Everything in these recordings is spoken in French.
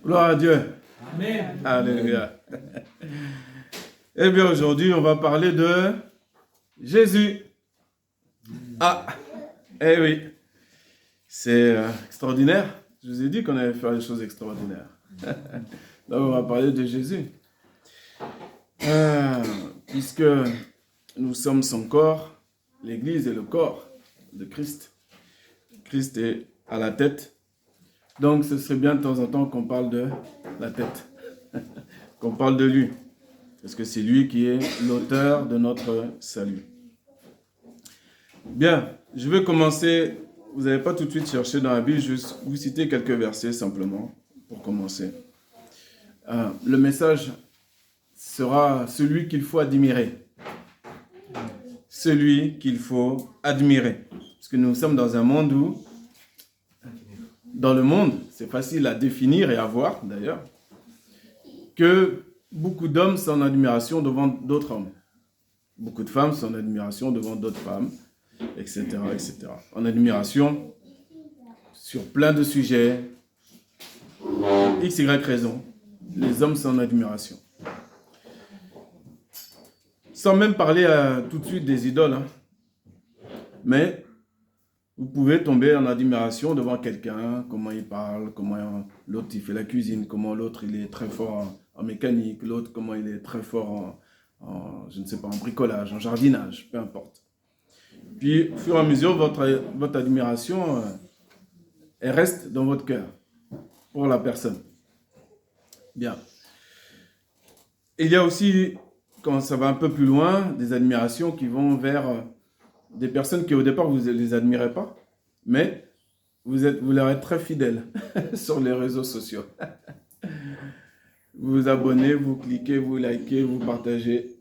Gloire à Dieu. Amen. Alléluia. Eh bien, aujourd'hui, on va parler de Jésus. Ah, eh oui, c'est extraordinaire. Je vous ai dit qu'on allait faire des choses extraordinaires. Donc, on va parler de Jésus. Puisque nous sommes son corps, l'Église est le corps de Christ. Christ est à la tête. Donc, ce serait bien de temps en temps qu'on parle de la tête, qu'on parle de lui. Parce que c'est lui qui est l'auteur de notre salut. Bien, je vais commencer. Vous n'allez pas tout de suite chercher dans la Bible, juste vous citer quelques versets simplement pour commencer. Le message sera celui qu'il faut admirer. Celui qu'il faut admirer. Parce que nous sommes dans un monde où, dans le monde, c'est facile à définir et à voir d'ailleurs, que beaucoup d'hommes sont en admiration devant d'autres hommes. Beaucoup de femmes sont en admiration devant d'autres femmes, etc., etc. En admiration sur plein de sujets, x, y raison. Les hommes sont en admiration. Sans même parler tout de suite des idoles, hein. Mais vous pouvez tomber en admiration devant quelqu'un, comment il parle, comment l'autre il fait la cuisine, comment l'autre il est très fort en mécanique, l'autre comment il est très fort je ne sais pas, en bricolage, en jardinage, peu importe. Puis, au fur et à mesure, votre admiration, elle reste dans votre cœur pour la personne. Bien. Il y a aussi, quand ça va un peu plus loin, des admirations qui vont vers des personnes qui au départ vous ne les admirez pas, mais vous leur êtes très fidèles sur les réseaux sociaux. Vous vous abonnez, vous cliquez, vous likez, vous partagez,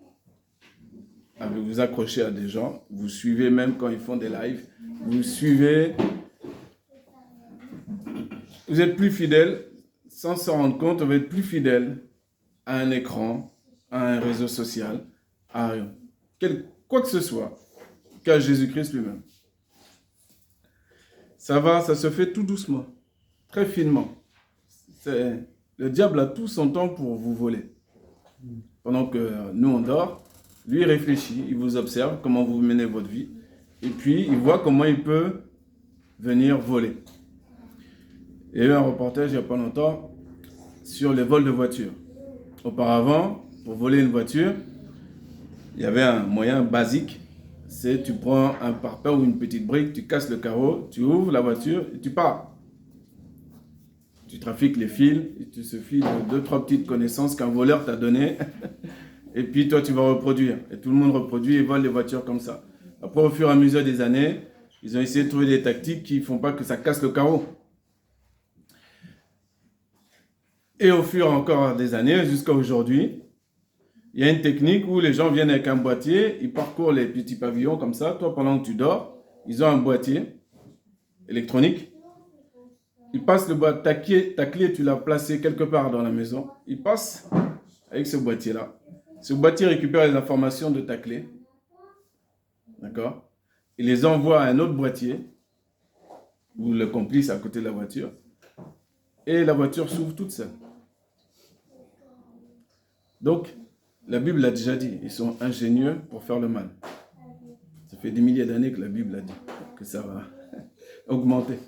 vous accrochez à des gens, vous suivez même quand ils font des lives, vous suivez, vous êtes plus fidèle, sans s'en rendre compte, vous êtes plus fidèle à un écran, à un réseau social, à quoi que ce soit, qu'à Jésus-Christ lui-même. Ça se fait tout doucement, très finement. Le diable a tout son temps pour vous voler. Pendant que nous on dort, lui il réfléchit, il vous observe comment vous menez votre vie, et puis il voit comment il peut venir voler. Il y a eu un reportage il n'y a pas longtemps sur les vols de voitures. Auparavant, pour voler une voiture, il y avait un moyen basique, c'est tu prends un parpaing ou une petite brique, tu casses le carreau, tu ouvres la voiture et tu pars. Tu trafiques les fils, et tu suffit de 2-3 petites connaissances qu'un voleur t'a données, et puis toi tu vas reproduire. Et tout le monde reproduit et vole les voitures comme ça. Après, au fur et à mesure des années, ils ont essayé de trouver des tactiques qui ne font pas que ça casse le carreau. Et au fur et encore des années, jusqu'à aujourd'hui, il y a une technique où les gens viennent avec un boîtier, ils parcourent les petits pavillons comme ça. Toi, pendant que tu dors, ils ont un boîtier électronique. Ils passent le boîtier, ta clé, tu l'as placée quelque part dans la maison. Ils passent avec ce boîtier-là. Ce boîtier récupère les informations de ta clé. D'accord? Il les envoie à un autre boîtier, ou le complice à côté de la voiture. Et la voiture s'ouvre toute seule. Donc, la Bible l'a déjà dit, ils sont ingénieux pour faire le mal. Ça fait des milliers d'années que la Bible a dit que ça va augmenter.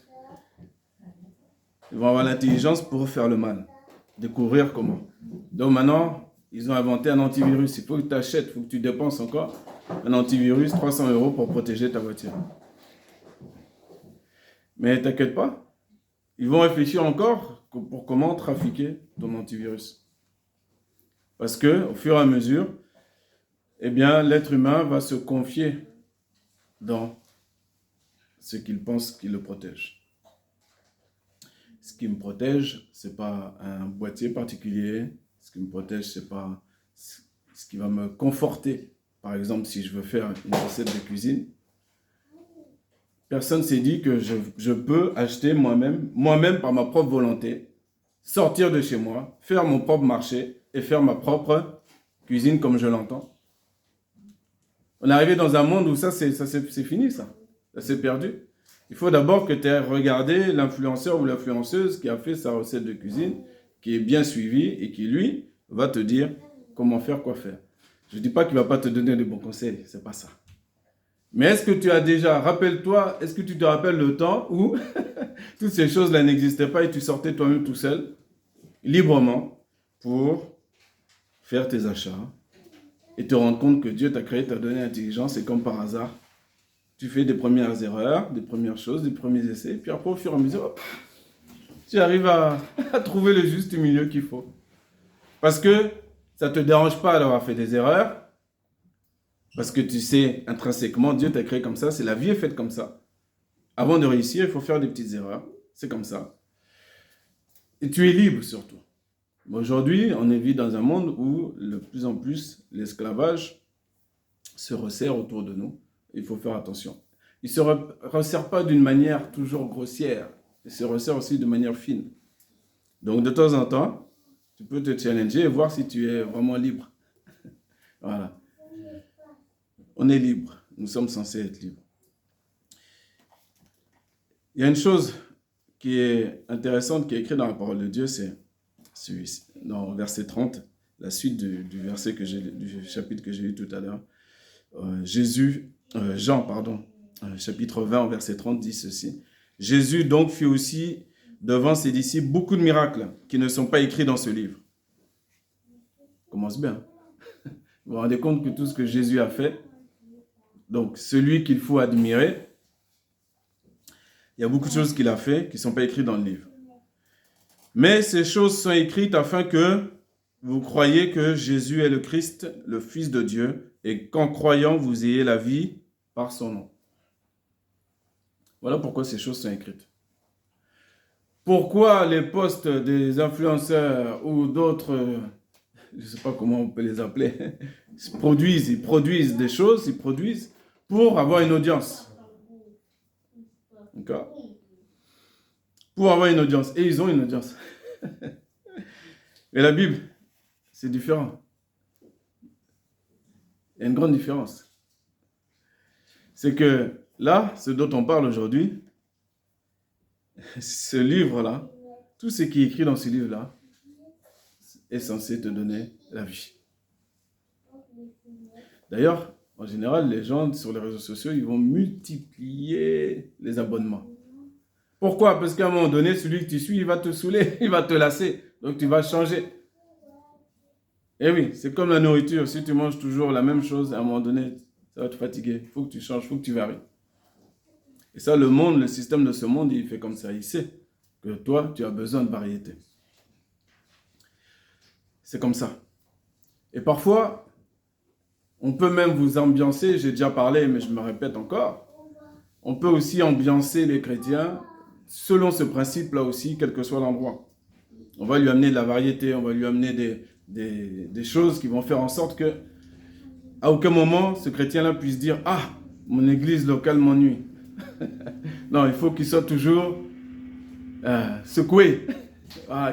Ils vont avoir l'intelligence pour faire le mal, découvrir comment. Donc maintenant, ils ont inventé un antivirus. Il faut que tu achètes, il faut que tu dépenses encore un antivirus, 300 € pour protéger ta voiture. Mais t'inquiète pas, ils vont réfléchir encore pour comment trafiquer ton antivirus. Parce que, au fur et à mesure, eh bien, l'être humain va se confier dans ce qu'il pense qui le protège. Ce qui me protège, ce n'est pas un boîtier particulier. Ce qui me protège, ce n'est pas ce qui va me conforter. Par exemple, si je veux faire une recette de cuisine, personne ne s'est dit que je peux acheter moi-même par ma propre volonté, sortir de chez moi, faire mon propre marché et faire ma propre cuisine comme je l'entends. On est arrivé dans un monde où c'est fini, ça s'est perdu. Il faut d'abord que tu aies regardé l'influenceur ou l'influenceuse qui a fait sa recette de cuisine, qui est bien suivi et qui, lui, va te dire comment faire, quoi faire. Je ne dis pas qu'il ne va pas te donner de bons conseils, ce n'est pas ça. Mais est-ce que tu as déjà, rappelle-toi, est-ce que tu te rappelles le temps où toutes ces choses-là n'existaient pas et tu sortais toi-même tout seul, librement, pour faire tes achats et te rendre compte que Dieu t'a créé, t'a donné l'intelligence et comme par hasard, tu fais des premières erreurs, des premières choses, des premiers essais, et puis après, au fur et à mesure, hop, tu arrives à trouver le juste milieu qu'il faut. Parce que ça ne te dérange pas d'avoir fait des erreurs, parce que tu sais, intrinsèquement, Dieu t'a créé comme ça, c'est la vie est faite comme ça. Avant de réussir, il faut faire des petites erreurs, c'est comme ça. Et tu es libre surtout. Aujourd'hui, on vit dans un monde où, de plus en plus, l'esclavage se resserre autour de nous. Il faut faire attention. Il ne se resserre pas d'une manière toujours grossière. Il se resserre aussi de manière fine. Donc, de temps en temps, tu peux te challenger et voir si tu es vraiment libre. Voilà. On est libre. Nous sommes censés être libres. Il y a une chose qui est intéressante, qui est écrite dans la parole de Dieu, c'est dans verset 30, la suite du chapitre que j'ai lu tout à l'heure. Chapitre 20, verset 30 dit ceci. Jésus donc fit aussi devant ses disciples beaucoup de miracles qui ne sont pas écrits dans ce livre. Commence bien. Vous vous rendez compte que tout ce que Jésus a fait, donc celui qu'il faut admirer, il y a beaucoup de choses qu'il a fait qui ne sont pas écrites dans le livre. Mais ces choses sont écrites afin que vous croyiez que Jésus est le Christ, le Fils de Dieu, et qu'en croyant, vous ayez la vie par son nom. Voilà pourquoi ces choses sont écrites. Pourquoi les postes des influenceurs ou d'autres, je ne sais pas comment on peut les appeler, ils produisent des choses, ils produisent pour avoir une audience. D'accord ? Pour avoir une audience. Et ils ont une audience. Mais la Bible, c'est différent. Il y a une grande différence. C'est que là, ce dont on parle aujourd'hui, ce livre-là, tout ce qui est écrit dans ce livre-là, est censé te donner la vie. D'ailleurs, en général, les gens sur les réseaux sociaux, ils vont multiplier les abonnements. Pourquoi? Parce qu'à un moment donné, celui que tu suis, il va te saouler, il va te lasser. Donc, tu vas changer. Et oui, c'est comme la nourriture. Si tu manges toujours la même chose, à un moment donné, ça va te fatiguer. Il faut que tu changes, il faut que tu varies. Et ça, le monde, le système de ce monde, il fait comme ça. Il sait que toi, tu as besoin de variété. C'est comme ça. Et parfois, on peut même vous ambiancer. J'ai déjà parlé, mais je me répète encore. On peut aussi ambiancer les chrétiens selon ce principe-là aussi, quel que soit l'endroit. On va lui amener de la variété, on va lui amener des choses qui vont faire en sorte que, à aucun moment, ce chrétien-là puisse dire « Ah, mon église locale m'ennuie. » Non, il faut qu'il soit toujours secoué,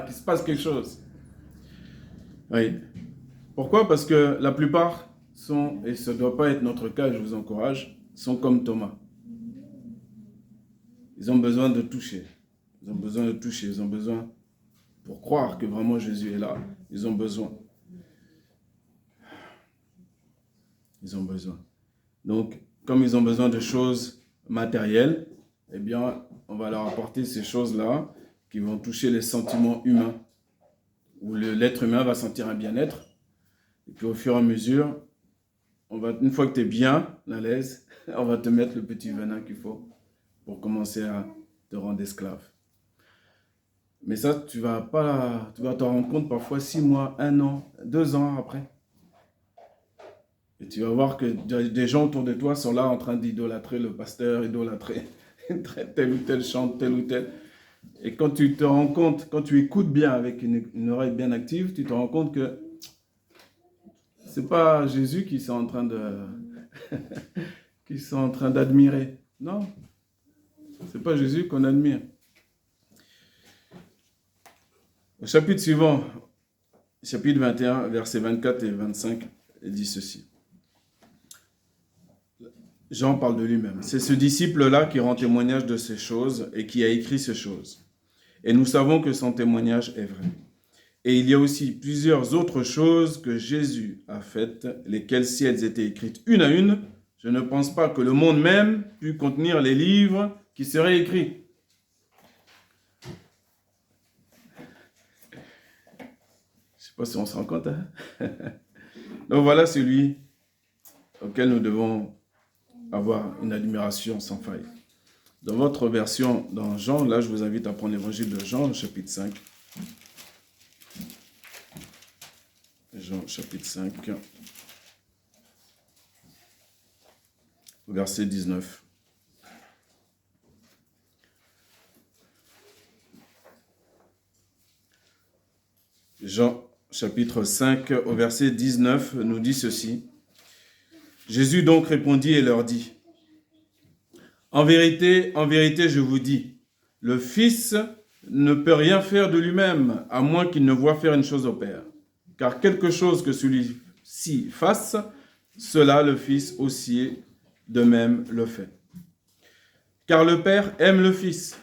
qu'il se passe quelque chose. Oui. Pourquoi? Parce que la plupart sont, et ce ne doit pas être notre cas, je vous encourage, sont comme Thomas. Ils ont besoin de toucher. Ils ont besoin de toucher. Ils ont besoin, pour croire que vraiment Jésus est là, ils ont besoin. Ils ont besoin. Donc, comme ils ont besoin de choses matérielles, eh bien, on va leur apporter ces choses-là qui vont toucher les sentiments humains, où l'être humain va sentir un bien-être. Et puis, au fur et à mesure, une fois que tu es bien à l'aise, on va te mettre le petit venin qu'il faut pour commencer à te rendre esclave. Mais ça, tu vas t'en rendre compte parfois 6 mois, 1 an, 2 ans après. Et tu vas voir que des gens autour de toi sont là en train d'idolâtrer le pasteur, idolâtrer tel ou tel chante, tel ou tel. Et quand tu te rends compte, quand tu écoutes bien avec une oreille bien active, tu te rends compte que c'est pas Jésus qui sont en train d'admirer. Non. C'est pas Jésus qu'on admire. Au chapitre suivant, chapitre 21, versets 24 et 25, il dit ceci. Jean parle de lui-même. C'est ce disciple-là qui rend témoignage de ces choses et qui a écrit ces choses. Et nous savons que son témoignage est vrai. Et il y a aussi plusieurs autres choses que Jésus a faites, lesquelles, si elles étaient écrites une à une, je ne pense pas que le monde même pût contenir les livres qui seraient écrits. Je ne sais pas si on se rend compte. Hein? Donc voilà celui auquel nous devons avoir une admiration sans faille. Dans votre version, dans Jean, là je vous invite à prendre l'évangile de Jean, chapitre 5. Jean, chapitre 5, verset 19. Jean, chapitre 5, au verset 19, nous dit ceci. Jésus donc répondit et leur dit, en vérité, je vous dis, le Fils ne peut rien faire de lui-même, à moins qu'il ne voie faire une chose au Père. Car quelque chose que celui-ci fasse, cela le Fils aussi de même le fait. Car le Père aime le Fils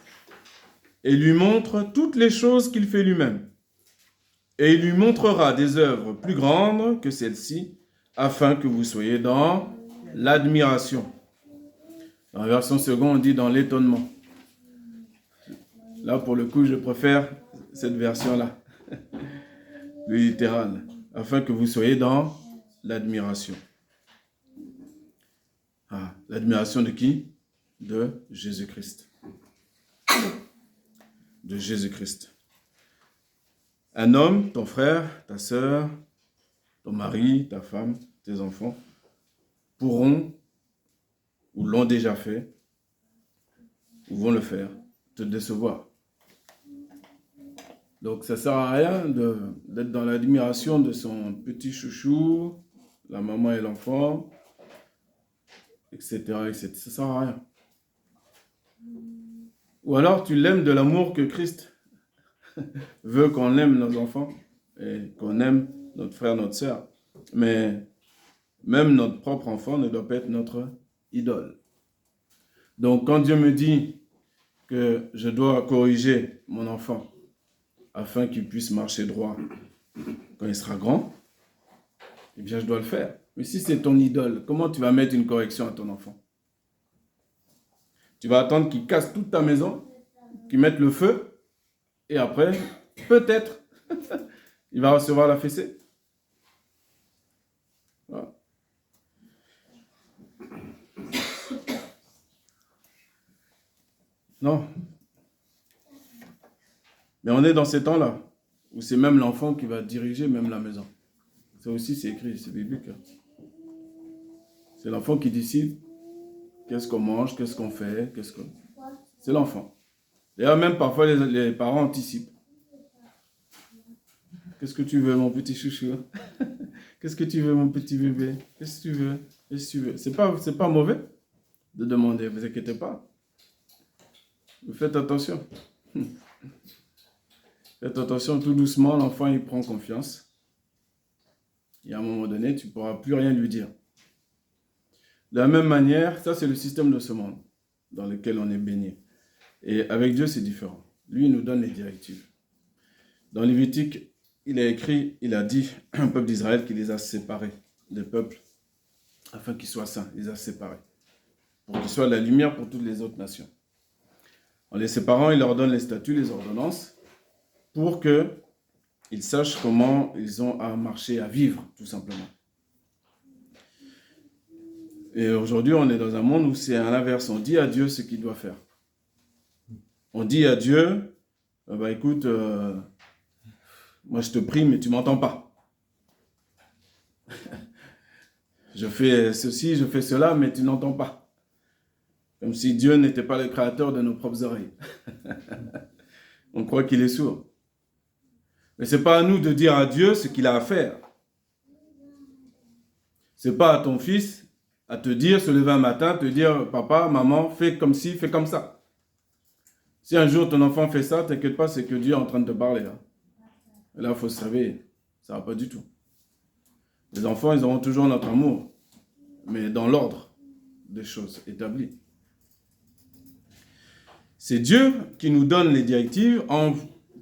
et lui montre toutes les choses qu'il fait lui-même. Et il lui montrera des œuvres plus grandes que celles-ci, afin que vous soyez dans l'admiration. Dans la version seconde, on dit dans l'étonnement. Là, pour le coup, je préfère cette version-là, le littéral, afin que vous soyez dans l'admiration. Ah, l'admiration de qui? De Jésus-Christ. De Jésus-Christ. Un homme, ton frère, ta sœur, ton mari, ta femme, tes enfants, pourront, ou l'ont déjà fait, ou vont le faire, te décevoir. Donc ça ne sert à rien d'être dans l'admiration de son petit chouchou, la maman et l'enfant, etc., etc. Ça ne sert à rien. Ou alors tu l'aimes de l'amour que Christ veut qu'on aime nos enfants et qu'on aime notre frère, notre sœur. Mais même notre propre enfant ne doit pas être notre idole. Donc quand Dieu me dit que je dois corriger mon enfant afin qu'il puisse marcher droit quand il sera grand, eh bien je dois le faire. Mais si c'est ton idole, comment tu vas mettre une correction à ton enfant? Tu vas attendre qu'il casse toute ta maison, qu'il mette le feu, et après, peut-être, il va recevoir la fessée. Voilà. Non. Mais on est dans ces temps-là, où c'est même l'enfant qui va diriger même la maison. Ça aussi, c'est écrit, c'est biblique. C'est l'enfant qui décide qu'est-ce qu'on mange, qu'est-ce qu'on fait, c'est l'enfant. D'ailleurs, même parfois, les parents anticipent. Qu'est-ce que tu veux, mon petit chouchou? Qu'est-ce que tu veux, mon petit bébé? Qu'est-ce que tu veux? Qu'est-ce que tu veux? C'est pas mauvais de demander, ne vous inquiétez pas. Vous faites attention. Faites attention, tout doucement, l'enfant, il prend confiance. Et à un moment donné, tu ne pourras plus rien lui dire. De la même manière, ça c'est le système de ce monde dans lequel on est baigné. Et avec Dieu, c'est différent. Lui, il nous donne les directives. Dans Lévitique, il a dit au peuple d'Israël qu'il les a séparés des peuples afin qu'ils soient saints. Il les a séparés pour qu'ils soient la lumière pour toutes les autres nations. En les séparant, il leur donne les statuts, les ordonnances pour qu'ils sachent comment ils ont à marcher, à vivre, tout simplement. Et aujourd'hui, on est dans un monde où c'est à l'inverse. On dit à Dieu ce qu'il doit faire. On dit à Dieu, écoute, moi je te prie, mais tu ne m'entends pas. Je fais ceci, je fais cela, mais tu n'entends pas. Comme si Dieu n'était pas le créateur de nos propres oreilles. On croit qu'il est sourd. Mais ce n'est pas à nous de dire à Dieu ce qu'il a à faire. Ce n'est pas à ton fils à te dire, se lever un matin, te dire, papa, maman, fais comme ci, fais comme ça. Si un jour ton enfant fait ça, t'inquiète pas, c'est que Dieu est en train de te parler. Là. Et là, il faut se réveiller. Ça ne va pas du tout. Les enfants, ils auront toujours notre amour, mais dans l'ordre des choses établies. C'est Dieu qui nous donne les directives en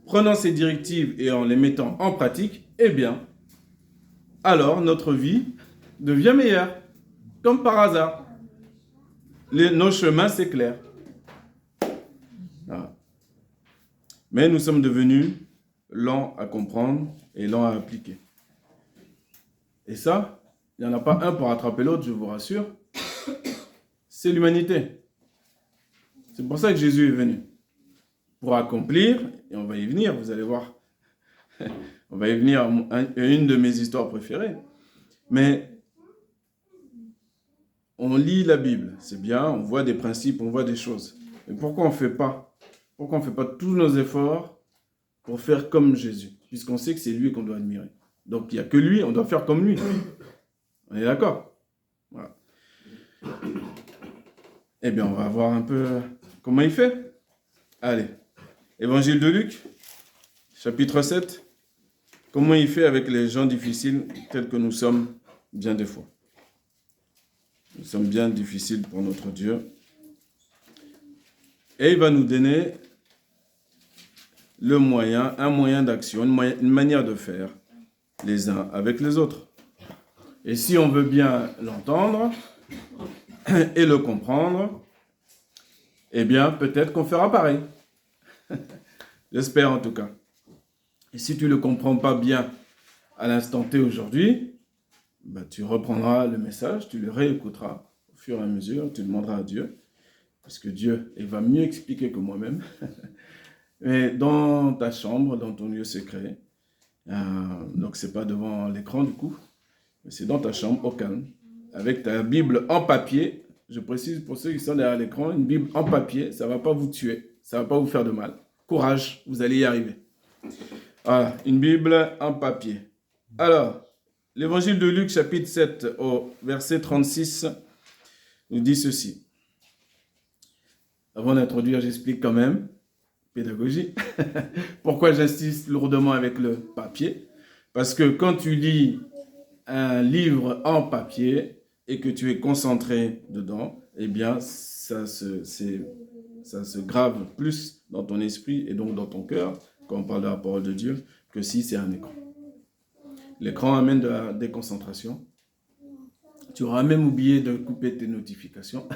prenant ces directives et en les mettant en pratique, eh bien, alors notre vie devient meilleure, comme par hasard. Nos chemins s'éclairent. Voilà. Mais nous sommes devenus lents à comprendre et lents à appliquer. Et ça, il n'y en a pas un pour attraper l'autre, je vous rassure. C'est l'humanité. C'est pour ça que Jésus est venu. Pour accomplir, et on va y venir, vous allez voir. On va y venir à une de mes histoires préférées. Mais on lit la Bible, c'est bien, on voit des principes, on voit des choses. Mais pourquoi on ne fait pas tous nos efforts pour faire comme Jésus? Puisqu'on sait que c'est lui qu'on doit admirer. Donc il n'y a que lui, on doit faire comme lui. On est d'accord? Voilà. Eh bien, on va voir un peu comment il fait. Allez, Évangile de Luc, chapitre 7. Comment il fait avec les gens difficiles tels que nous sommes bien des fois. Nous sommes bien difficiles pour notre Dieu. Et il va nous donner le moyen, un moyen d'action, une manière de faire les uns avec les autres. Et si on veut bien l'entendre et le comprendre, eh bien, peut-être qu'on fera pareil. J'espère en tout cas. Et si tu ne le comprends pas bien à l'instant T aujourd'hui, bah, tu reprendras le message, tu le réécouteras au fur et à mesure, tu demanderas à Dieu, parce que Dieu, il va mieux expliquer que moi-même. Mais dans ta chambre, dans ton lieu secret, donc c'est pas devant l'écran du coup, mais c'est dans ta chambre, au calme, avec ta Bible en papier. Je précise pour ceux qui sont derrière l'écran, une Bible en papier, ça ne va pas vous tuer, ça ne va pas vous faire de mal. Courage, vous allez y arriver. Voilà, une Bible en papier. Alors, l'évangile de Luc, chapitre 7, au verset 36, nous dit ceci. Avant d'introduire, j'explique quand même, pédagogie, pourquoi j'insiste lourdement avec le papier. Parce que quand tu lis un livre en papier et que tu es concentré dedans, eh bien, ça se grave plus dans ton esprit et donc dans ton cœur, quand on parle de la parole de Dieu, que si c'est un écran. L'écran amène de la déconcentration. Tu auras même oublié de couper tes notifications.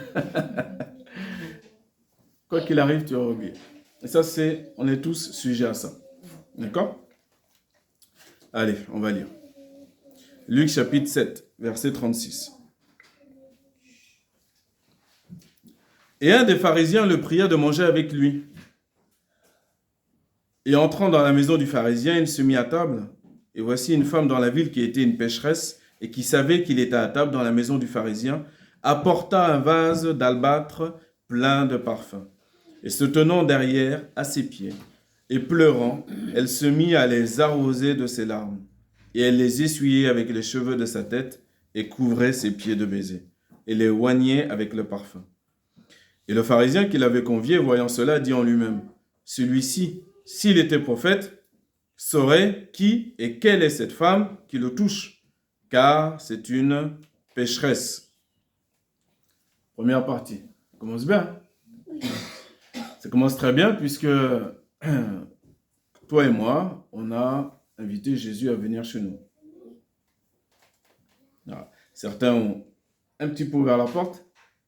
Quoi qu'il arrive, tu auras oublié. Et ça, on est tous sujets à ça. D'accord? Allez, on va lire. Luc chapitre 7, verset 36. Et un des pharisiens le pria de manger avec lui. Et entrant dans la maison du pharisien, il se mit à table. Et voici une femme dans la ville qui était une pécheresse et qui savait qu'il était à table dans la maison du pharisien, apporta un vase d'albâtre plein de parfums. Et se tenant derrière, à ses pieds, et pleurant, elle se mit à les arroser de ses larmes. Et elle les essuyait avec les cheveux de sa tête et couvrait ses pieds de baisers, et les oignait avec le parfum. Et le pharisien qui l'avait convié, voyant cela, dit en lui-même, « Celui-ci, s'il était prophète, saurait qui et quelle est cette femme qui le touche, car c'est une pécheresse. » Première partie. Ça commence bien. Ça commence très bien puisque toi et moi, on a invité Jésus à venir chez nous. Voilà. Certains ont un petit peu ouvert la porte,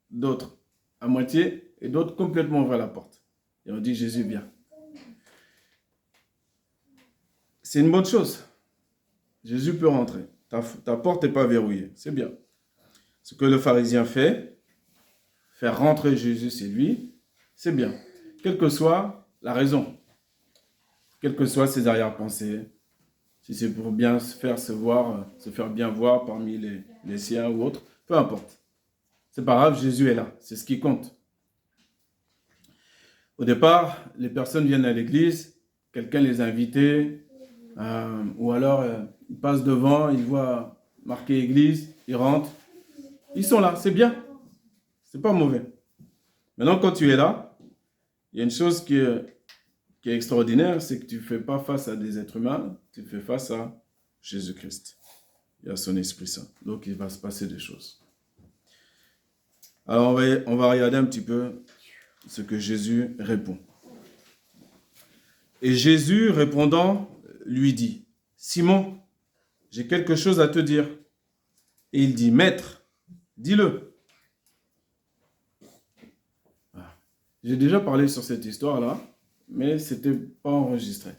d'autres à moitié et d'autres complètement ouvert la porte. Et on dit Jésus, viens. C'est une bonne chose. Jésus peut rentrer. Ta porte n'est pas verrouillée. C'est bien. Ce que le pharisien fait, faire rentrer Jésus chez lui, c'est bien. Quelle que soit la raison, quelles que soient ses arrière-pensées, si c'est pour bien se faire bien voir parmi les siens ou autres, peu importe. C'est pas grave, Jésus est là. C'est ce qui compte. Au départ, les personnes viennent à l'église, quelqu'un les a invités, ou alors ils passent devant, ils voient marqué église, ils rentrent. Ils sont là, c'est bien. C'est pas mauvais. Maintenant, quand tu es là, il y a une chose qui est extraordinaire, c'est que tu ne fais pas face à des êtres humains, tu fais face à Jésus-Christ et à son Esprit Saint. Donc, il va se passer des choses. Alors, on va regarder un petit peu ce que Jésus répond. Et Jésus, répondant, lui dit, « Simon, j'ai quelque chose à te dire. » Et il dit, « Maître, dis-le. » J'ai déjà parlé sur cette histoire-là, mais ce n'était pas enregistré.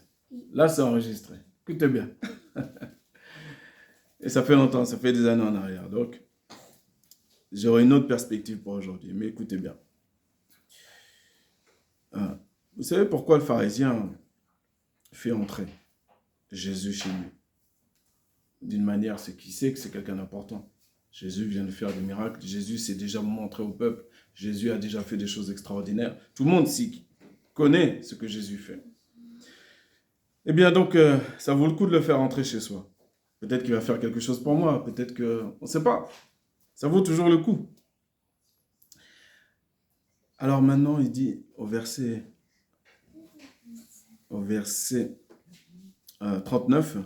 Là, c'est enregistré. Écoutez bien. Et ça fait longtemps, ça fait des années en arrière. Donc, j'aurai une autre perspective pour aujourd'hui, mais écoutez bien. Vous savez pourquoi le pharisien fait entrer Jésus chez lui? D'une manière, c'est qu'il sait que c'est quelqu'un d'important. Jésus vient de faire des miracles. Jésus s'est déjà montré au peuple. Jésus a déjà fait des choses extraordinaires. Tout le monde s'y connaît ce que Jésus fait. Eh bien, donc, ça vaut le coup de le faire entrer chez soi. Peut-être qu'il va faire quelque chose pour moi. Peut-être que... On ne sait pas. Ça vaut toujours le coup. Alors maintenant, il dit au verset 39,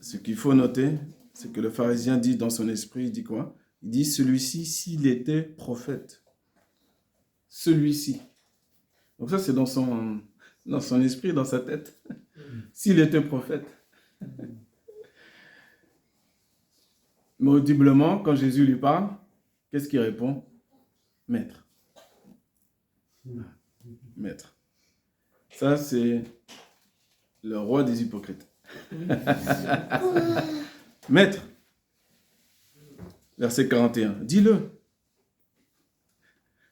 ce qu'il faut noter, c'est que le pharisien dit dans son esprit, il dit quoi? Il dit, celui-ci, s'il était prophète. Celui-ci. Donc ça, c'est dans son esprit, dans sa tête. S'il était prophète. Mais audiblement, quand Jésus lui parle, qu'est-ce qu'il répond? Maître. Maître. Ça, c'est le roi des hypocrites. Maître. Verset 41. Dis-le.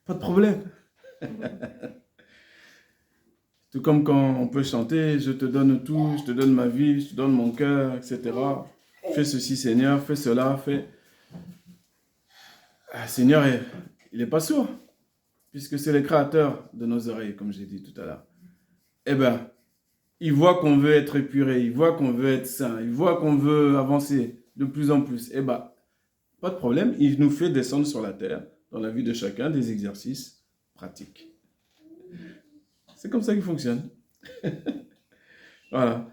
Pas de problème. Tout comme quand on peut chanter, je te donne tout, je te donne ma vie, je te donne mon cœur, etc. Fais ceci, Seigneur, fais cela, fais... Seigneur, il n'est pas sourd, puisque c'est le créateur de nos oreilles, comme j'ai dit tout à l'heure. Eh bien, il voit qu'on veut être épuré, il voit qu'on veut être saint, il voit qu'on veut avancer de plus en plus. Eh bien, pas de problème, il nous fait descendre sur la terre, dans la vie de chacun, des exercices pratiques. C'est comme ça qu'il fonctionne. Voilà.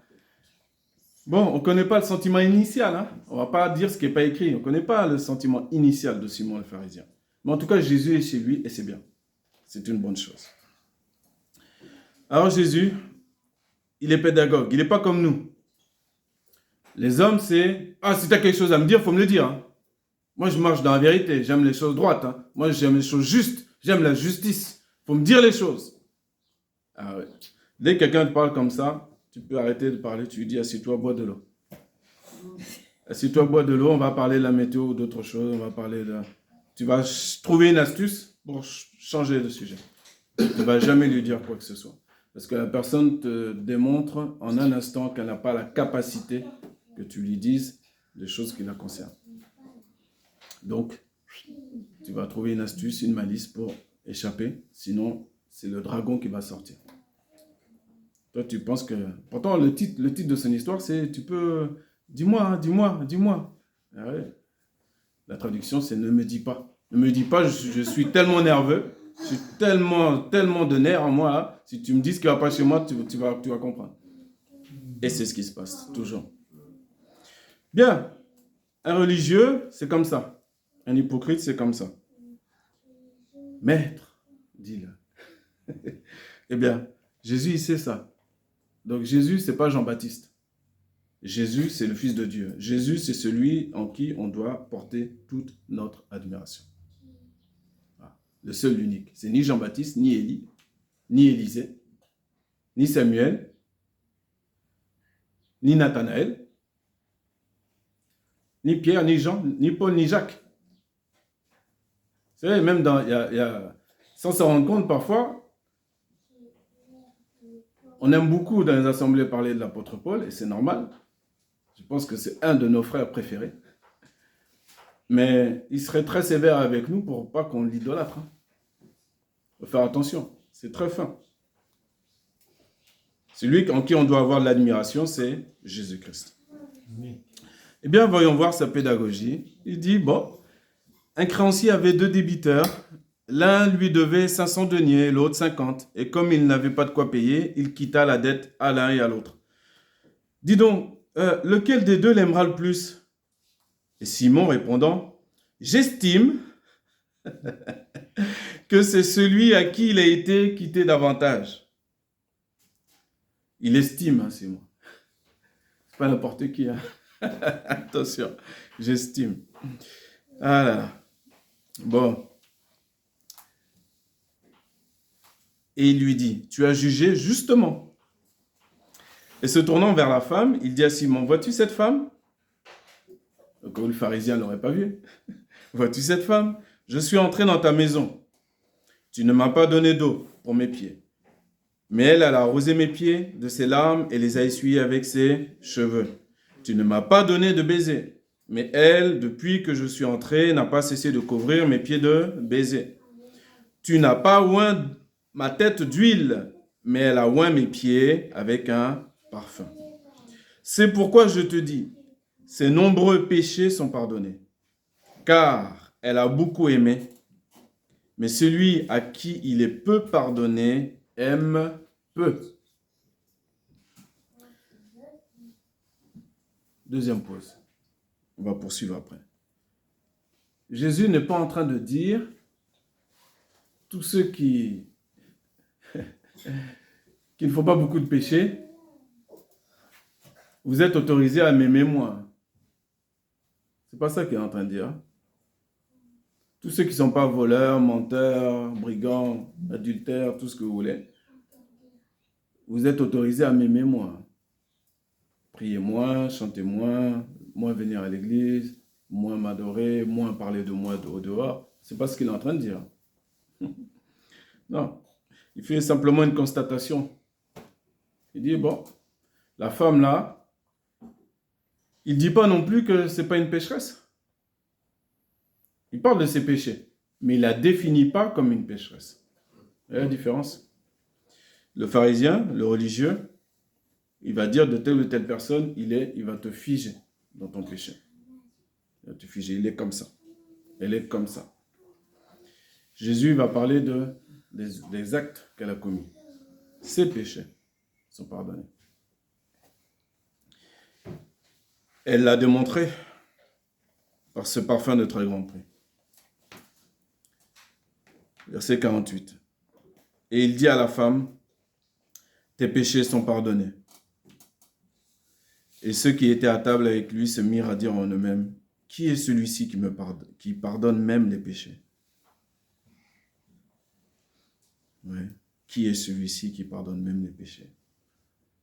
Bon, on ne connaît pas le sentiment initial. Hein? On ne va pas dire ce qui n'est pas écrit. On ne connaît pas le sentiment initial de Simon le pharisien. Mais en tout cas, Jésus est chez lui et c'est bien. C'est une bonne chose. Alors Jésus, il est pédagogue. Il n'est pas comme nous. Les hommes, c'est... Ah, si tu as quelque chose à me dire, il faut me le dire. Hein. Moi, je marche dans la vérité. J'aime les choses droites. Hein. Moi, j'aime les choses justes. J'aime la justice. Il faut me dire les choses. Ah ouais. Dès que quelqu'un te parle comme ça, tu peux arrêter de parler. Tu lui dis, assieds-toi, bois de l'eau. Assieds-toi, bois de l'eau. On va parler de la météo ou d'autres choses. On va parler de... Tu vas trouver une astuce pour changer de sujet. Tu ne vas jamais lui dire quoi que ce soit. Parce que la personne te démontre en un instant qu'elle n'a pas la capacité que tu lui dises des choses qui la concernent. Donc, tu vas trouver une astuce, une malice pour échapper. Sinon, c'est le dragon qui va sortir. Toi, tu penses que... Pourtant, le titre de son histoire, c'est « Tu peux... Dis-moi, dis-moi, dis-moi. » Ah ouais. La traduction, c'est « Ne me dis pas. » Ne me dis pas, je suis tellement nerveux. Je suis tellement de nerfs en moi. Là. Si tu me dis ce qui ne va pas chez moi, tu vas comprendre. Et c'est ce qui se passe, toujours. Bien. Un religieux, c'est comme ça. Un hypocrite, c'est comme ça. Maître, dis-le. Eh bien, Jésus, il sait ça. Donc Jésus, ce n'est pas Jean-Baptiste. Jésus, c'est le Fils de Dieu. Jésus, c'est celui en qui on doit porter toute notre admiration. Voilà. Le seul, l'unique. C'est ni Jean-Baptiste, ni Élie, ni Élisée, ni Samuel, ni Nathanaël, ni Pierre, ni Jean, ni Paul, ni Jacques. Vous savez, même sans s'en rendre compte, parfois, on aime beaucoup dans les assemblées parler de l'apôtre Paul, et c'est normal. Je pense que c'est un de nos frères préférés. Mais il serait très sévère avec nous pour pas qu'on l'idolâtre. Il faut faire attention, c'est très fin. Celui en qui on doit avoir de l'admiration, c'est Jésus-Christ. Eh bien, voyons voir sa pédagogie. Il dit, bon, un créancier avait 2 débiteurs. L'un lui devait 500 deniers, l'autre 50. Et comme il n'avait pas de quoi payer, il quitta la dette à l'un et à l'autre. Dis donc, lequel des deux l'aimera le plus? Et Simon répondant, j'estime que c'est celui à qui il a été quitté davantage. Il estime, hein, c'est moi. C'est pas n'importe qui. Hein. Attention, j'estime. Ah là là. Bon. Et il lui dit, tu as jugé justement. Et se tournant vers la femme, il dit à Simon, vois-tu cette femme? Comme le pharisien ne l'aurait pas vu. Vois-tu cette femme? Je suis entré dans ta maison. Tu ne m'as pas donné d'eau pour mes pieds. Mais elle a arrosé mes pieds de ses larmes et les a essuyés avec ses cheveux. Tu ne m'as pas donné de baiser. Mais elle, depuis que je suis entré, n'a pas cessé de couvrir mes pieds de baisers. Tu n'as pas oint ma tête d'huile, mais elle a oint mes pieds avec un parfum. C'est pourquoi je te dis, ses nombreux péchés sont pardonnés, car elle a beaucoup aimé, mais celui à qui il est peu pardonné aime peu. Deuxième pause. On va poursuivre après. Jésus n'est pas en train de dire tous ceux qui ne font pas beaucoup de péchés, vous êtes autorisés à m'aimer moi. C'est pas ça qu'il est en train de dire. Tous ceux qui ne sont pas voleurs, menteurs, brigands, adultères, tout ce que vous voulez, vous êtes autorisés à m'aimer moi. Priez moins, chantez moins, moins venir à l'église, moins m'adorer, moins parler de moi au dehors. C'est pas ce qu'il est en train de dire. Non. Il fait simplement une constatation. Il dit, bon, la femme là, il ne dit pas non plus que ce n'est pas une pécheresse. Il parle de ses péchés, mais il ne la définit pas comme une pécheresse. Vous voyez la différence? Le pharisien, le religieux, il va dire de telle ou telle personne, il va te figer dans ton péché. Il va te figer, il est comme ça. Elle est comme ça. Jésus va parler des actes qu'elle a commis. Ses péchés sont pardonnés. Elle l'a démontré par ce parfum de très grand prix. Verset 48. Et il dit à la femme, tes péchés sont pardonnés. Et ceux qui étaient à table avec lui se mirent à dire en eux-mêmes, qui est celui-ci qui pardonne même les péchés? Ouais. Qui est celui-ci qui pardonne même les péchés?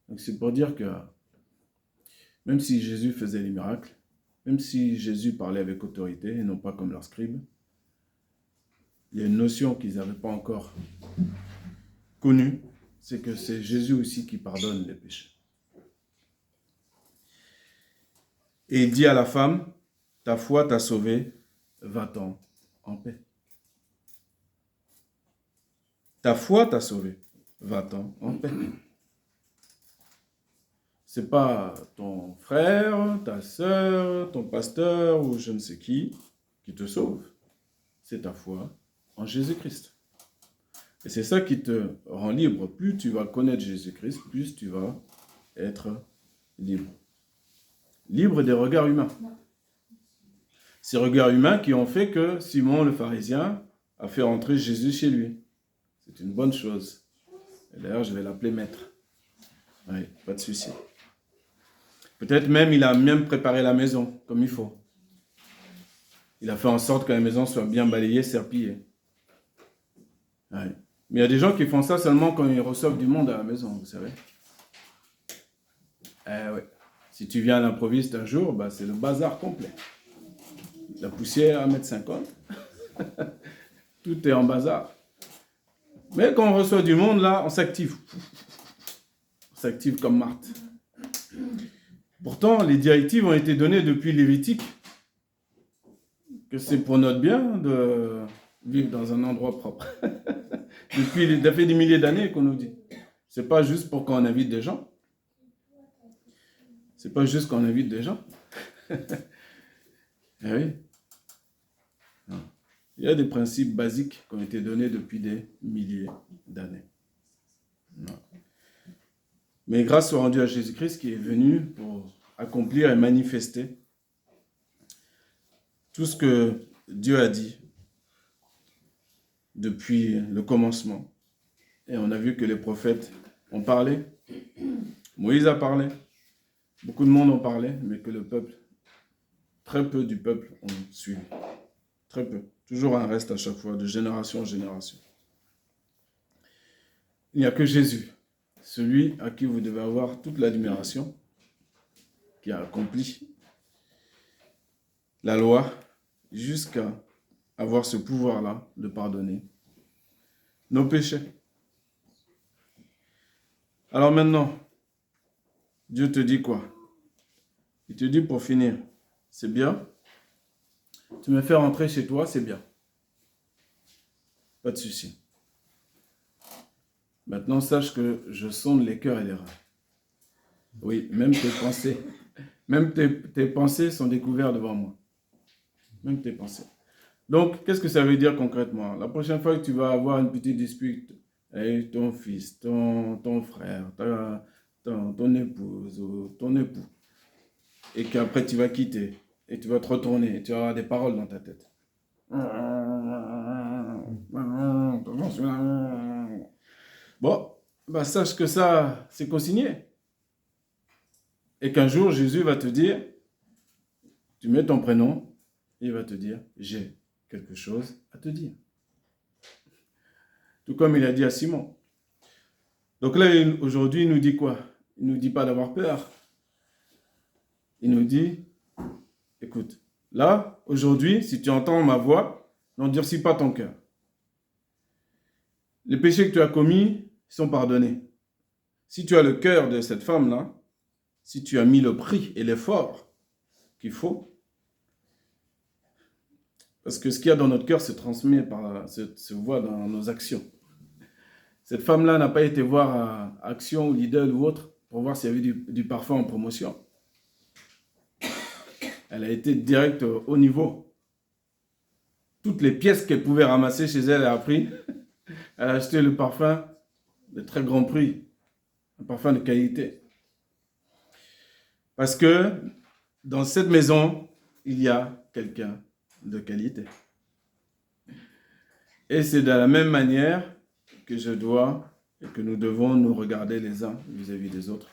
Donc c'est pour dire que même si Jésus faisait les miracles, même si Jésus parlait avec autorité et non pas comme leurs scribes, il y a une notion qu'ils n'avaient pas encore connue, c'est que c'est Jésus aussi qui pardonne les péchés. Et il dit à la femme, ta foi t'a sauvée, va-t'en en paix. Ta foi t'a sauvée, va-t'en en paix. C'est pas ton frère, ta sœur, ton pasteur ou je ne sais qui te sauve. C'est ta foi en Jésus-Christ. Et c'est ça qui te rend libre. Plus tu vas connaître Jésus-Christ, plus tu vas être libre. Libre des regards humains. Ces regards humains qui ont fait que Simon le pharisien a fait rentrer Jésus chez lui. C'est une bonne chose. Et d'ailleurs, je vais l'appeler maître. Oui, pas de souci. Peut-être même, il a même préparé la maison, comme il faut. Il a fait en sorte que la maison soit bien balayée, serpillée. Oui. Mais il y a des gens qui font ça seulement quand ils reçoivent du monde à la maison, vous savez. Ouais. Si tu viens à l'improviste un jour, bah, c'est le bazar complet. La poussière, 1,50 m. Tout est en bazar. Mais quand on reçoit du monde, là, on s'active. On s'active comme Marthe. Pourtant, les directives ont été données depuis Lévitique, que c'est pour notre bien de vivre dans un endroit propre. Ça fait des milliers d'années qu'on nous dit. C'est pas juste pour qu'on invite des gens. C'est pas juste qu'on invite des gens. Eh oui. Non. Il y a des principes basiques qui ont été donnés depuis des milliers d'années. Non. Mais grâce soit rendue à Jésus-Christ qui est venu pour accomplir et manifester tout ce que Dieu a dit depuis le commencement. Et on a vu que les prophètes ont parlé Moïse a parlé, beaucoup de monde ont parlé, mais que le peuple, très peu du peuple ont suivi. Très peu. Toujours un reste à chaque fois, de génération en génération. Il n'y a que Jésus, celui à qui vous devez avoir toute l'admiration, qui a accompli la loi jusqu'à avoir ce pouvoir-là de pardonner nos péchés. Alors maintenant, Dieu te dit quoi? Il te dit pour finir, c'est bien, tu me fais rentrer chez toi, c'est bien. Pas de souci. Maintenant, sache que je sonde les cœurs et les reins. Oui, même tes pensées sont découvertes devant moi. Même tes pensées. Donc, qu'est-ce que ça veut dire concrètement? La prochaine fois que tu vas avoir une petite dispute avec ton fils, ton frère, ton épouse ou ton époux, et qu'après tu vas quitter, et tu vas te retourner, et tu vas avoir des paroles dans ta tête. Bon, bah sache que ça, c'est consigné. Et qu'un jour, Jésus va te dire, tu mets ton prénom, et il va te dire, j'ai quelque chose à te dire. Tout comme il a dit à Simon. Donc là, aujourd'hui, il nous dit quoi? Il ne nous dit pas d'avoir peur. Il nous dit, écoute, là, aujourd'hui, si tu entends ma voix, n'endurcis pas ton cœur. Les péchés que tu as commis sont pardonnés. Si tu as le cœur de cette femme-là, si tu as mis le prix et l'effort qu'il faut, parce que ce qu'il y a dans notre cœur se transmet, se voit dans nos actions. Cette femme-là n'a pas été voir à Action ou Lidl ou autre pour voir s'il y avait du parfum en promotion. Elle a été direct au niveau. Toutes les pièces qu'elle pouvait ramasser chez elle, elle a pris. Elle a acheté le parfum de très grand prix, un parfum de qualité. Parce que dans cette maison, il y a quelqu'un de qualité. Et c'est de la même manière que je dois et que nous devons nous regarder les uns vis-à-vis des autres.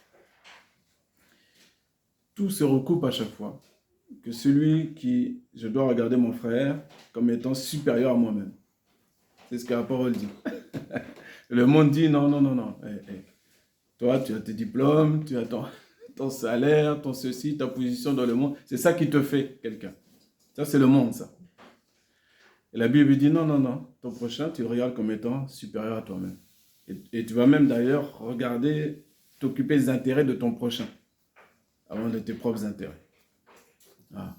Tout se recoupe à chaque fois. Que celui qui, je dois regarder mon frère comme étant supérieur à moi-même. C'est ce que la parole dit. Le monde dit non. Toi, tu as tes diplômes, tu as ton salaire, ton ceci, ta position dans le monde. C'est ça qui te fait quelqu'un. Ça, c'est le monde, ça. Et la Bible dit non. Ton prochain, tu le regardes comme étant supérieur à toi-même. Et tu vas même d'ailleurs regarder, t'occuper des intérêts de ton prochain avant de tes propres intérêts. Ah.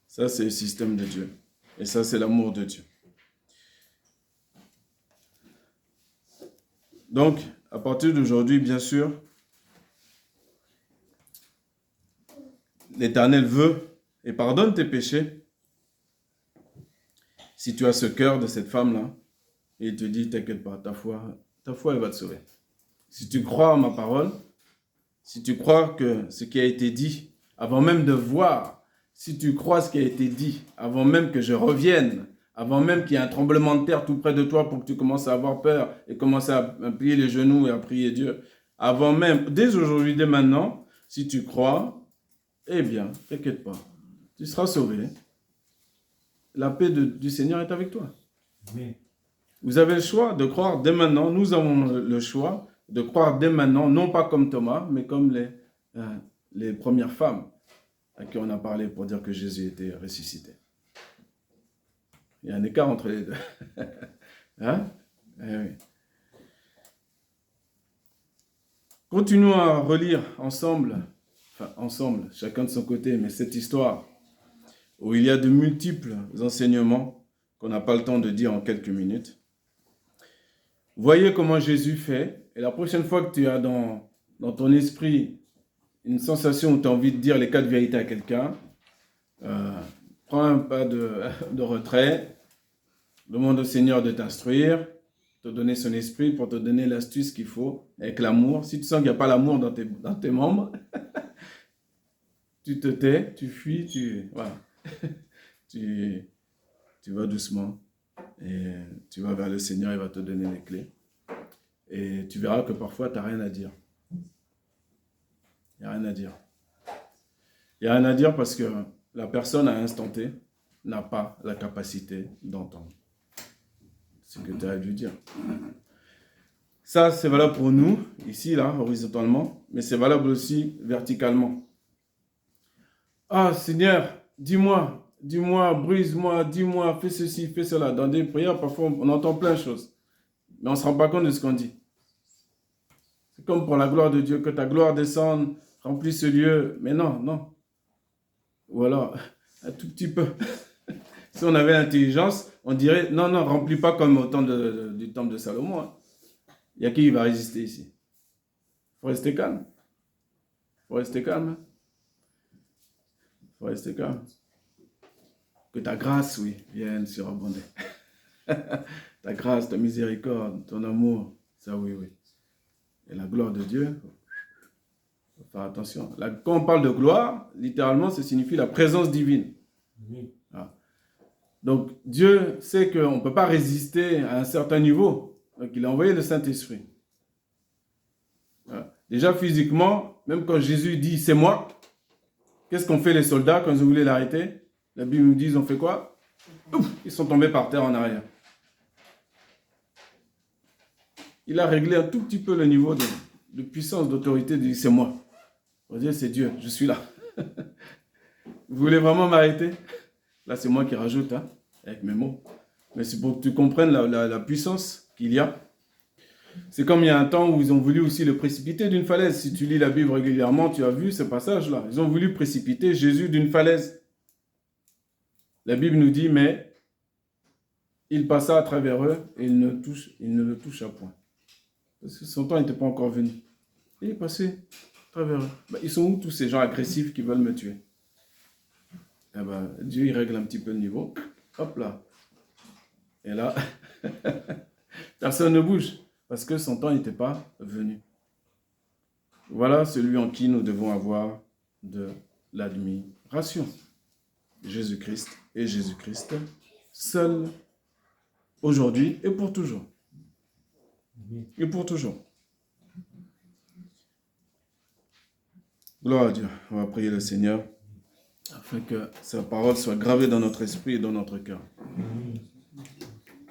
Ça, c'est le système de Dieu. Et ça, c'est l'amour de Dieu. Donc, à partir d'aujourd'hui, bien sûr, l'Éternel veut et pardonne tes péchés. Si tu as ce cœur de cette femme-là, et il te dit, t'inquiète pas, ta foi, elle va te sauver. Si tu crois à ma parole, si tu crois que ce qui a été dit, avant même de voir, si tu crois ce qui a été dit, avant même que je revienne, avant même qu'il y ait un tremblement de terre tout près de toi pour que tu commences à avoir peur et commencer à plier les genoux et à prier Dieu, avant même, dès aujourd'hui, dès maintenant, si tu crois, eh bien, t'inquiète pas, tu seras sauvé. La paix du Seigneur est avec toi. Oui. Vous avez le choix de croire dès maintenant. Nous avons le choix de croire dès maintenant, non pas comme Thomas, mais comme les premières femmes à qui on a parlé pour dire que Jésus était ressuscité. Il y a un écart entre les deux. Hein? Eh oui. Continuons à relire ensemble, chacun de son côté, mais cette histoire où il y a de multiples enseignements qu'on n'a pas le temps de dire en quelques minutes. Voyez comment Jésus fait, et la prochaine fois que tu as dans ton esprit une sensation où tu as envie de dire les 4 vérités à quelqu'un, prends un pas de retrait, demande au Seigneur de t'instruire, te donner son esprit pour te donner l'astuce qu'il faut, avec l'amour. Si tu sens qu'il n'y a pas l'amour dans tes membres, tu te tais, tu fuis, voilà. tu vas doucement et tu vas vers le Seigneur, il va te donner les clés. Et tu verras que parfois, tu n'as rien à dire. Il n'y a rien à dire. Il n'y a rien à dire parce que la personne à l'instant T n'a pas la capacité d'entendre ce que tu as dû dire. Ça, c'est valable pour nous, ici, là, horizontalement, mais c'est valable aussi verticalement. Ah, Seigneur, dis-moi, brise-moi, dis-moi, fais ceci, fais cela. Dans des prières, parfois, on entend plein de choses, mais on ne se rend pas compte de ce qu'on dit. C'est comme pour la gloire de Dieu, que ta gloire descende, remplisse ce lieu. Mais non, non. Ou alors, un tout petit peu. Si on avait l'intelligence, on dirait, non, non, remplis pas comme au temps du temple de Salomon. Hein. Il y a qui va résister ici? Il faut rester calme. Il faut rester calme. Hein. Il faut rester calme. Que ta grâce, oui, vienne surabonder. Ta grâce, ta miséricorde, ton amour, ça oui, oui. Et la gloire de Dieu, il faut faire attention. Là, quand on parle de gloire, littéralement, ça signifie la présence divine. Voilà. Donc, Dieu sait qu'on ne peut pas résister à un certain niveau. Donc, il a envoyé le Saint-Esprit. Voilà. Déjà, physiquement, même quand Jésus dit « c'est moi », qu'est-ce qu'ont fait les soldats quand ils voulaient l'arrêter? La Bible nous dit, ils ont fait quoi? Ouf, ils sont tombés par terre en arrière. Il a réglé un tout petit peu le niveau de puissance, d'autorité, de dire c'est moi. On dit c'est Dieu, je suis là. Vous voulez vraiment m'arrêter? Là, c'est moi qui rajoute, hein, avec mes mots. Mais c'est pour que tu comprennes la puissance qu'il y a. C'est comme il y a un temps où ils ont voulu aussi le précipiter d'une falaise. Si tu lis la Bible régulièrement, tu as vu ce passage-là. Ils ont voulu précipiter Jésus d'une falaise. La Bible nous dit, mais il passa à travers eux et il ne le toucha point. Parce que son temps n'était pas encore venu. Il est passé à travers eux. Ben, ils sont où tous ces gens agressifs qui veulent me tuer? Eh ben, Dieu, il règle un petit peu le niveau. Hop là. Et là, personne ne bouge. Parce que son temps n'était pas venu. Voilà celui en qui nous devons avoir de l'admiration. Jésus-Christ et Jésus-Christ seul, aujourd'hui et pour toujours. Et pour toujours. Gloire à Dieu. On va prier le Seigneur afin que sa parole soit gravée dans notre esprit et dans notre cœur.